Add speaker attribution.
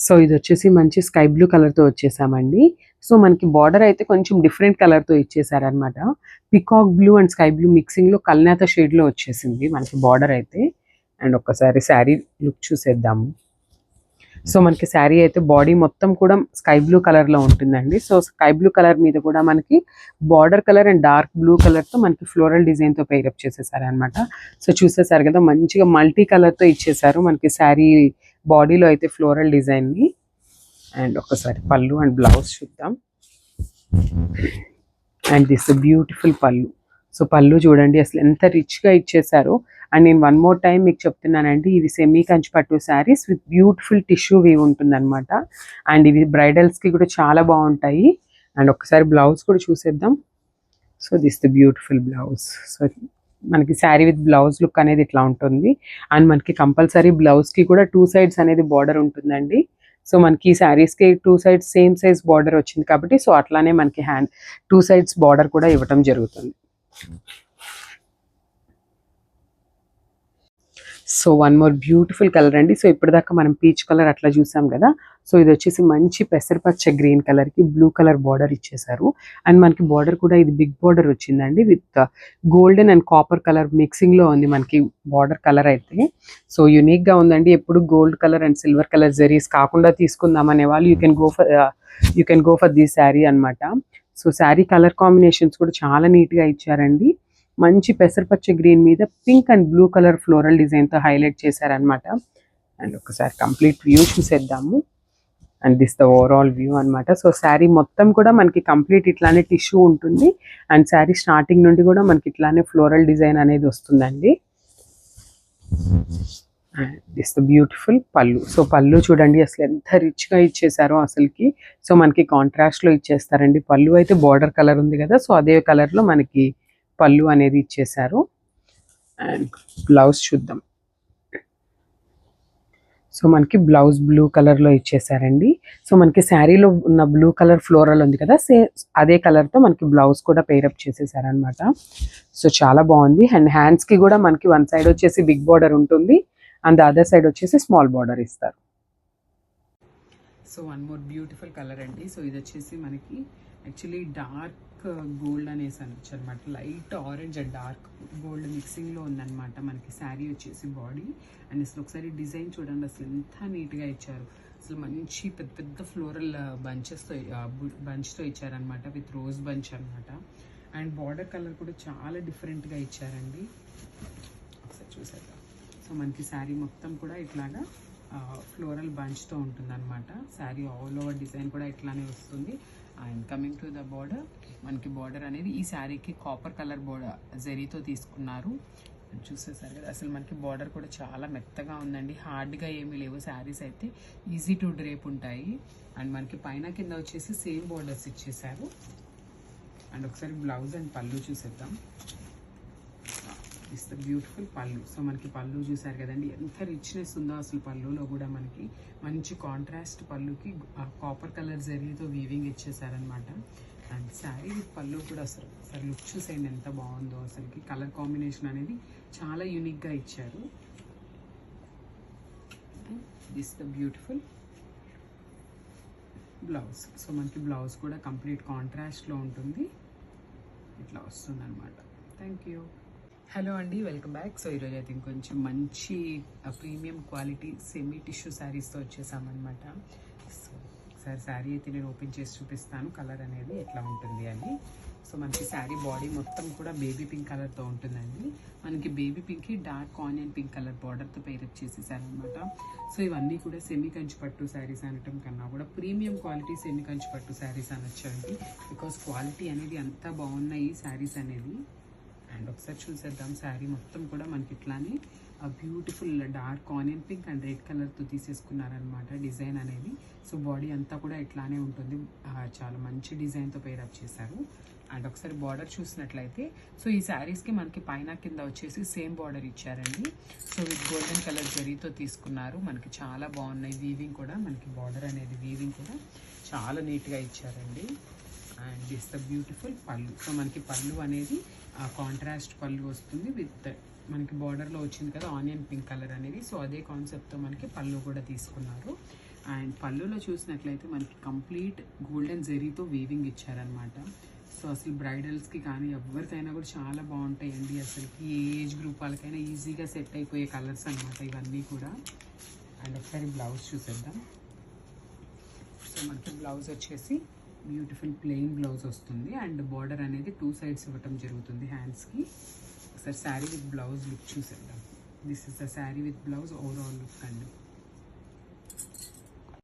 Speaker 1: So ఇది వచ్చేసి మంచి స్కై బ్లూ కలర్తో వచ్చేసామండి. సో మనకి బార్డర్ అయితే కొంచెం డిఫరెంట్ కలర్తో ఇచ్చేసారనమాట. Peacock blue and sky blue మిక్సింగ్లో కల్నేత షేడ్లో వచ్చేసింది మనకి బార్డర్ అయితే. అండ్ ఒక్కసారి శారీ లుక్ చూసేద్దాము. సో మనకి శారీ అయితే బాడీ మొత్తం కూడా స్కై బ్లూ కలర్లో ఉంటుందండి. సో స్కై బ్లూ కలర్ మీద కూడా మనకి border colour and dark blue కలర్తో మనకి ఫ్లోరల్ డిజైన్తో పేరప్ చేసేసారు అనమాట. సో చూసేసారు కదా, మంచిగా మల్టీ కలర్తో ఇచ్చేసారు మనకి శారీ బాడీలో అయితే ఫ్లోరల్ డిజైన్ని. అండ్ ఒకసారి పళ్ళు అండ్ బ్లౌజ్ చూద్దాం. అండ్ దిస్ బ్యూటిఫుల్ పళ్ళు. సో పళ్ళు చూడండి అసలు ఎంత రిచ్గా ఇచ్చేసారు. అండ్ నేను వన్ మోర్ టైం మీకు చెప్తున్నానండి, ఇవి semi Kanchi pattu saris with beautiful tissue weave ఉంటుందన్నమాట. అండ్ ఇవి బ్రైడల్స్కి కూడా చాలా బాగుంటాయి. అండ్ ఒకసారి బ్లౌజ్ కూడా చూసేద్దాం. So this the beautiful blouse. So మనకి శారీ విత్ బ్లౌజ్ లుక్ అనేది ఇట్లా ఉంటుంది. అండ్ మనకి కంపల్సరీ బ్లౌజ్కి కూడా 2 sides అనేది బార్డర్ ఉంటుందండి. సో మనకి ఈ శారీస్కి 2 sides సేమ్ సైజ్ బార్డర్ వచ్చింది కాబట్టి సో అట్లానే మనకి 2 sides బార్డర్ కూడా ఇవ్వటం జరుగుతుంది. So one more beautiful colour అండి. సో ఇప్పటిదాకా మనం పీచ్ కలర్ అట్లా చూసాం కదా. సో ఇది వచ్చేసి మంచి పెసరపచ్చ గ్రీన్ కలర్కి బ్లూ కలర్ బార్డర్ ఇచ్చేసారు. అండ్ మనకి బార్డర్ కూడా ఇది బిగ్ బార్డర్ వచ్చిందండి with golden and copper colour మిక్సింగ్లో ఉంది మనకి బార్డర్ కలర్ అయితే. సో యూనిక్గా ఉందండి. ఎప్పుడు gold colour and silver colour జరీస్ కాకుండా తీసుకుందాం అనే వాళ్ళు you can go for this sari అనమాట. సో శారీ కలర్ కాంబినేషన్స్ కూడా చాలా నీట్గా ఇచ్చారండి. మంచి పెసరపచ్చ గ్రీన్ మీద pink and blue colour floral డిజైన్తో హైలైట్ చేశారనమాట. అండ్ ఒకసారి కంప్లీట్ వ్యూ చూసేద్దాము. And this the overall view అనమాట. సో శారీ మొత్తం కూడా మనకి కంప్లీట్ ఇట్లానే టిష్యూ ఉంటుంది. అండ్ శారీ స్టార్టింగ్ నుండి కూడా మనకి ఇట్లానే ఫ్లోరల్ డిజైన్ అనేది వస్తుందండి. అండ్ దిస్ ద బ్యూటిఫుల్ పళ్ళు. సో పళ్ళు చూడండి అసలు ఎంత రిచ్గా ఇచ్చేసారో అసలుకి. సో మనకి కాంట్రాస్ట్లో ఇచ్చేస్తారండి. పళ్ళు అయితే బార్డర్ కలర్ ఉంది కదా, సో అదే కలర్లో మనకి పళ్ళు అనేది ఇచ్చేసారు. అండ్ బ్లౌజ్ చూద్దాం. సో మనకి బ్లౌజ్ బ్లూ కలర్లో ఇచ్చేసారండి. సో మనకి శారీలో ఉన్న బ్లూ కలర్ ఫ్లోరల్ ఉంది కదా, అదే కలర్తో మనకి బ్లౌజ్ కూడా పేరప్ చేసేసారనమాట. సో చాలా బాగుంది. అండ్ హ్యాండ్స్కి కూడా మనకి వన్ సైడ్ వచ్చేసి బిగ్ బార్డర్ ఉంటుంది అండ్ ద అదర్ సైడ్ వచ్చేసి స్మాల్ బార్డర్ ఇస్తారు. So one more beautiful colour అండి. సో ఇది వచ్చేసి మనకి యాక్చువల్లీ డార్క్ గోల్డ్ అనేసి అనొచ్చు అనమాట. Light orange and dark gold మిక్సింగ్లో ఉందన్నమాట మనకి శారీ వచ్చేసి బాడీ. అండ్ అసలు ఒకసారి డిజైన్ చూడండి అసలు ఎంత నీట్గా ఇచ్చారు. అసలు మంచి పెద్ద పెద్ద ఫ్లోరల్ బంచ్తో ఇచ్చారనమాట విత్ రోజ్ బంచ్ అనమాట. అండ్ బార్డర్ కలర్ కూడా చాలా డిఫరెంట్గా ఇచ్చారండి. ఒకసారి చూసేద్దాం. సో మనకి శారీ మొత్తం కూడా ఇట్లాగా ఫ్లోరల్ బంచ్తో ఉంటుంది అనమాట. శారీ ఆల్ ఓవర్ డిజైన్ కూడా ఇట్లానే వస్తుంది. And coming to the border, మనకి బార్డర్ అనేది ఈ శారీకి కాపర్ కలర్ బార్డర్ జరీతో తీసుకున్నారు. చూసేసారు కదా అసలు మనకి బార్డర్ కూడా చాలా మెత్తగా ఉందండి. హార్డ్గా ఏమీ లేవు. శారీస్ అయితే ఈజీ టు డ్రేప్ ఉంటాయి. అండ్ మనకి పైన కింద వచ్చేసి సేమ్ బార్డర్స్ ఇచ్చేసారు. అండ్ ఒకసారి బ్లౌజ్ అండ్ పళ్ళు చూసేద్దాం. ఇస్ ద బ్యూటిఫుల్ పళ్ళు. సో మనకి పళ్ళు చూసారు కదండి ఎంత రిచ్నెస్ ఉందో అసలు పళ్ళులో కూడా మనకి మంచి కాంట్రాస్ట్ పళ్ళుకి కాపర్ కలర్ జరీతో వీవింగ్ ఇచ్చేసారనమాట. అండ్ శారీ విత్ పళ్ళు కూడా అసలు లుక్ చూసేయండి ఎంత బాగుందో. అసలుకి కలర్ కాంబినేషన్ అనేది చాలా యూనిక్గా ఇచ్చారు. This the beautiful blouse. So మనకి బ్లౌజ్ కూడా కంప్లీట్ కాంట్రాస్ట్లో ఉంటుంది. ఇట్లా వస్తుంది అనమాట. Thank you. హలో అండి, వెల్కమ్ బ్యాక్. సో ఈరోజు అయితే ఇంకొంచెం మంచి ప్రీమియం క్వాలిటీ సెమీ టిష్యూ శారీస్తో వచ్చేసామన్నమాట. సో ఒకసారి శారీ అయితే నేను ఓపెన్ చేసి చూపిస్తాను కలర్ అనేది ఎట్లా ఉంటుంది అని. సో మనకి శారీ బాడీ మొత్తం కూడా బేబీ పింక్ కలర్తో ఉంటుందండి. మనకి బేబీ పింక్కి డార్క్ ఆనియన్ పింక్ కలర్ బార్డర్తో పేరప్ చేసేసారనమాట. సో ఇవన్నీ కూడా సెమీ కంచి పట్టు శారీస్ అనటం కన్నా కూడా premium quality semi Kanchi pattu saris అనొచ్చండి. Because quality అనేది అంత బాగున్నాయి శారీస్ అనేది. అండ్ ఒకసారి చూసేద్దాం. శారీ మొత్తం కూడా మనకి ఇట్లానే beautiful dark onion pink and red కలర్తో తీసేసుకున్నారనమాట డిజైన్ అనేది. సో బాడీ అంతా కూడా ఇట్లానే ఉంటుంది. చాలా మంచి డిజైన్తో పేరప్ చేశారు. అండ్ ఒకసారి బార్డర్ చూసినట్లయితే సో ఈ శారీస్కి మనకి పైన కింద వచ్చేసి సేమ్ బార్డర్ ఇచ్చారండి. సో విత్ గోల్డెన్ కలర్ జరీతో తీసుకున్నారు. మనకి చాలా బాగున్నాయి. వీవింగ్ కూడా మనకి బార్డర్ అనేది వీవింగ్ కూడా చాలా నీట్గా ఇచ్చారండి. అండ్ దిస్ ద బ్యూటిఫుల్ పళ్ళు. సో మనకి పళ్ళు అనేది కాంట్రాస్ట్ పళ్ళు వస్తుంది విత్ మనకి బార్డర్లో వచ్చింది కదా ఆనియన్ పింక్ కలర్ అనేది. సో అదే కాన్సెప్ట్తో మనకి పళ్ళు కూడా తీసుకున్నారు. అండ్ పళ్ళులో చూసినట్లయితే మనకి కంప్లీట్ గోల్డెన్ జెరీతో వీవింగ్ ఇచ్చారనమాట. సో అసలు బ్రైడల్స్కి కానీ ఎవరికైనా కూడా చాలా బాగుంటాయండి. అసలుకి ఏ ఏజ్ గ్రూప్ వాళ్ళకైనా ఈజీగా సెట్ అయిపోయే కలర్స్ అనమాట ఇవన్నీ కూడా. అండ్ ఒకసారి బ్లౌజ్ చూసేద్దాం. సో మనకి బ్లౌజ్ వచ్చేసి బ్యూటిఫుల్ ప్లెయిన్ బ్లౌజ్ వస్తుంది అండ్ బార్డర్ అనేది 2 సైడ్స్ ఇవ్వటం జరుగుతుంది హ్యాండ్స్కి. ఒకసారి శారీ విత్ బ్లౌజ్ లుక్ చూసేద్దాం. This is the sari with blouse overall look అండి.